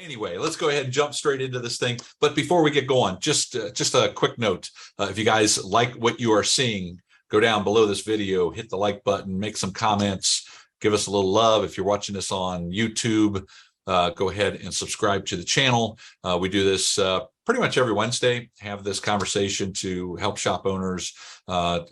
Anyway, let's go ahead and jump straight into this thing. But before we get going, just a quick note. If you guys like what you are seeing, go down below this video, hit the like button, make some comments, give us a little love. If you're watching this on YouTube, go ahead and subscribe to the channel. We do this pretty much every Wednesday, have this conversation to help shop owners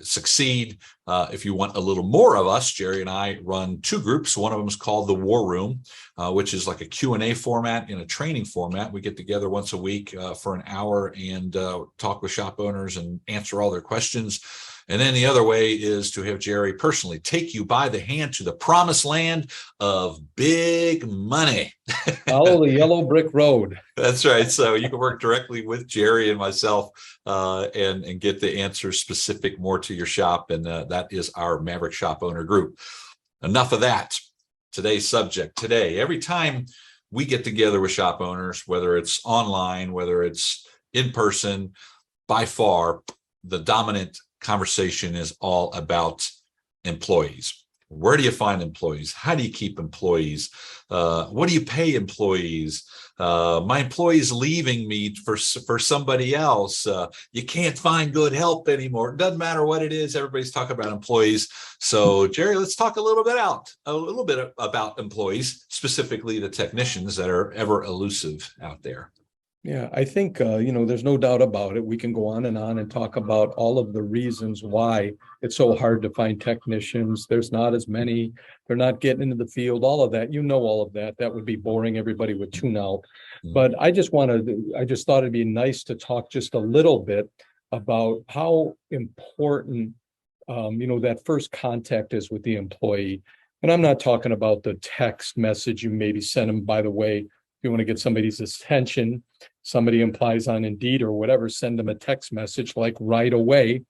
succeed. If you want a little more of us, Jerry and I run two groups. One of them is called the War Room, which is like a Q&A format in a training format. We get together once a week for an hour and talk with shop owners and answer all their questions. And then the other way is to have Jerry personally take you by the hand to the promised land of big money. Follow the yellow brick road. That's right. So you can work directly with Jerry and myself and get the answers specific more to your shop. And that is our Maverick Shop Owner Group. Enough of that. Today's subject today. Every time we get together with shop owners, whether it's online, whether it's in person, by far, the dominant conversation is all about employees. Where do you find employees? How do you keep employees? What do you pay employees? My employee's leaving me for somebody else. You can't find good help anymore. It doesn't matter what it is. Everybody's talking about employees. So, Jerry, let's talk a little bit about employees, specifically the technicians that are ever elusive out there. Yeah, I think, there's no doubt about it. We can go on and talk about all of the reasons why it's so hard to find technicians. There's not as many. They're not getting into the field, all of that. All of that. That would be boring. Everybody would tune out. But I just thought it'd be nice to talk just a little bit about how important, that first contact is with the employee. And I'm not talking about the text message you maybe send them, by the way. You want to get somebody's attention, somebody implies on Indeed or whatever, send them a text message like right away.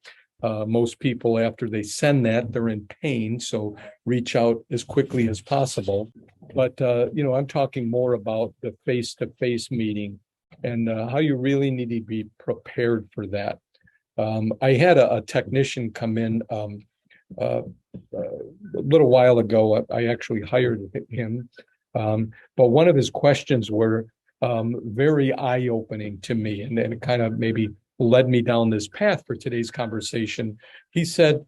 Most people, after they send that, they're in pain. So reach out as quickly as possible. But, I'm talking more about the face-to-face meeting and how you really need to be prepared for that. I had a technician come in a little while ago. I actually hired him. But one of his questions were very eye-opening to me, and it kind of maybe led me down this path for today's conversation. He said,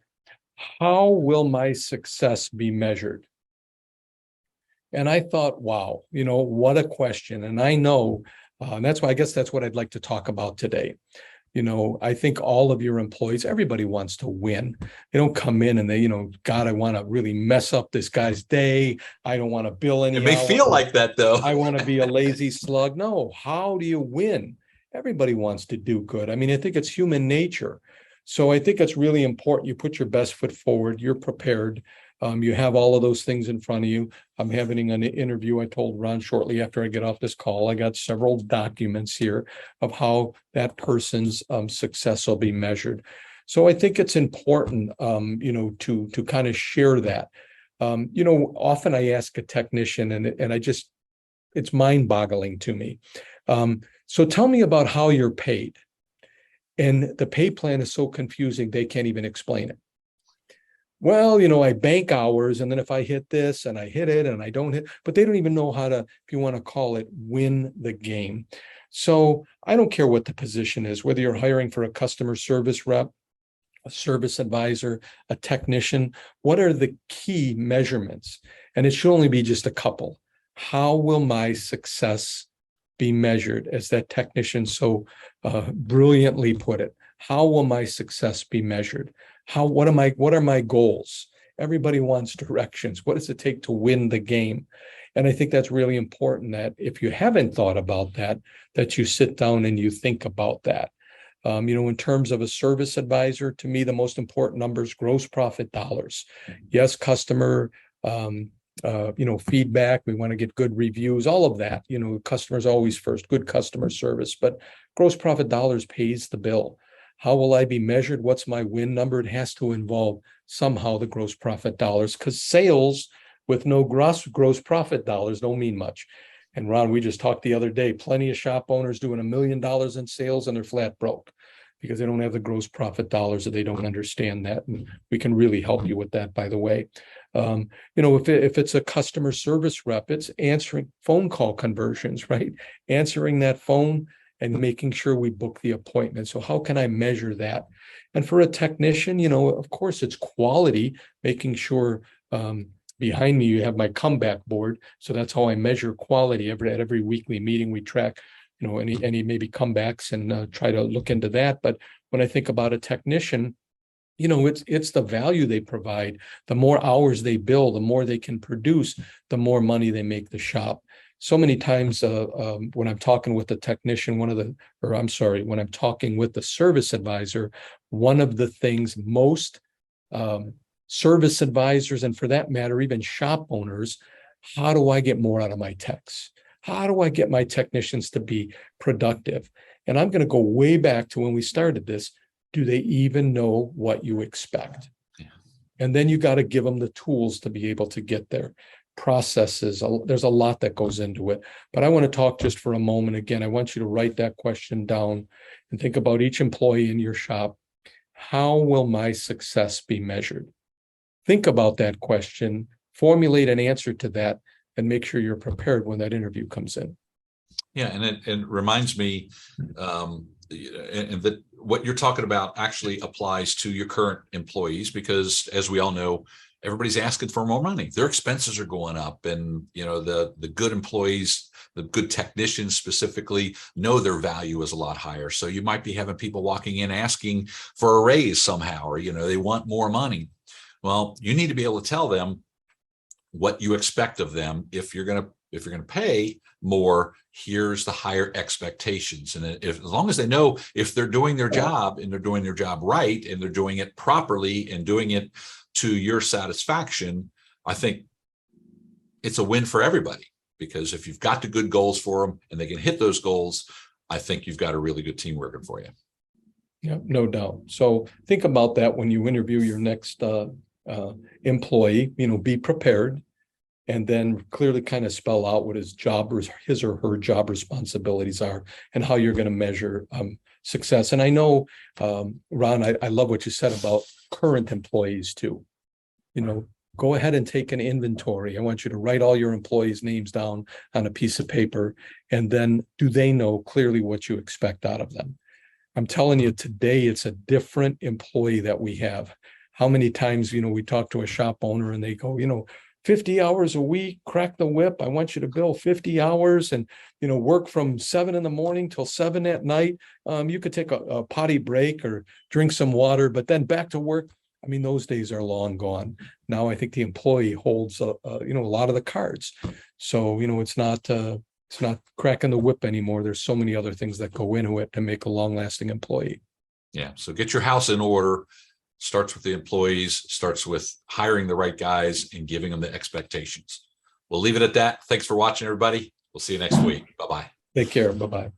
"How will my success be measured?" And I thought, wow, what a question. And I know that's why I guess that's what I'd like to talk about today. I think all of your employees, everybody wants to win. They don't come in and they, God, I want to really mess up this guy's day. I don't want to bill any. It may feel like that, though. I want to be a lazy slug. No, how do you win? Everybody wants to do good. I mean, I think it's human nature. So I think it's really important. You put your best foot forward. You're prepared. You have all of those things in front of you. I'm having an interview. I told Ron shortly after I get off this call, I got several documents here of how that person's success will be measured. So I think it's important, to kind of share that. Often I ask a technician and it's mind-boggling to me. So tell me about how you're paid. And the pay plan is so confusing, they can't even explain it. Well, I bank hours, and then if I hit this and I hit it and I don't hit, but they don't even know how to, if you want to call it, win the game. So I don't care what the position is, whether you're hiring for a customer service rep, a service advisor, a technician, what are the key measurements? And it should only be just a couple. How will my success be measured, as that technician so brilliantly put it? How will my success be measured? What are my goals? Everybody wants directions. What does it take to win the game? And I think that's really important, that if you haven't thought about that you sit down and you think about that. In terms of a service advisor, to me, the most important number is gross profit dollars. Yes, customer, feedback. We want to get good reviews, all of that. Customers always first, good customer service, but gross profit dollars pays the bill. How will I be measured? What's my win number? It has to involve somehow the gross profit dollars, because sales with no gross profit dollars don't mean much. And Ron, we just talked the other day, plenty of shop owners doing $1 million in sales and they're flat broke because they don't have the gross profit dollars, or they don't understand that. And we can really help you with that, by the way. If it's a customer service rep, it's answering phone call conversions, right? Answering that phone and making sure we book the appointment. So how can I measure that? And for a technician, of course, it's quality, making sure behind me you have my comeback board. So that's how I measure quality. At every weekly meeting, we track, any maybe comebacks and try to look into that. But when I think about a technician, it's the value they provide. The more hours they bill, the more they can produce, the more money they make the shop. So many times when I'm talking with the technician, when I'm talking with the service advisor, one of the things most service advisors, and for that matter, even shop owners, how do I get more out of my techs? How do I get my technicians to be productive? And I'm going to go way back to when we started this. Do they even know what you expect? Yeah. And then you got to give them the tools to be able to get there. Processes, there's a lot that goes into it. But I want to talk just for a moment. Again, I want you to write that question down and think about each employee in your shop. How will my success be measured? Think about that question, formulate an answer to that, and make sure you're prepared when that interview comes in. Yeah, and it reminds me, and that what you're talking about actually applies to your current employees, because as we all know, everybody's asking for more money. Their expenses are going up, and the good employees, the good technicians specifically, know their value is a lot higher. So you might be having people walking in asking for a raise somehow, or they want more money. Well, you need to be able to tell them what you expect of them. If you're going to pay more, here's the higher expectations. And as long as they know if they're doing their job and they're doing their job right and they're doing it properly and doing it to your satisfaction, I think it's a win for everybody. Because if you've got the good goals for them and they can hit those goals, I think you've got a really good team working for you. Yeah, no doubt. So think about that when you interview your next employee. Be prepared, and then clearly kind of spell out what his or her job responsibilities are and how you're going to measure success. And I know, Ron, I love what you said about current employees too. Go ahead and take an inventory. I want you to write all your employees' names down on a piece of paper, and then do they know clearly what you expect out of them? I'm telling you, today it's a different employee that we have. How many times, we talk to a shop owner and they go, 50 hours a week, crack the whip. I want you to bill 50 hours and, work from 7 a.m. till 7 p.m. You could take a potty break or drink some water, but then back to work. I mean, those days are long gone. Now I think the employee holds, a lot of the cards. So, it's not cracking the whip anymore. There's so many other things that go into it to make a long-lasting employee. Yeah. So get your house in order. Starts with the employees, starts with hiring the right guys and giving them the expectations. We'll leave it at that. Thanks for watching, everybody. We'll see you next week. Bye-bye. Take care. Bye-bye.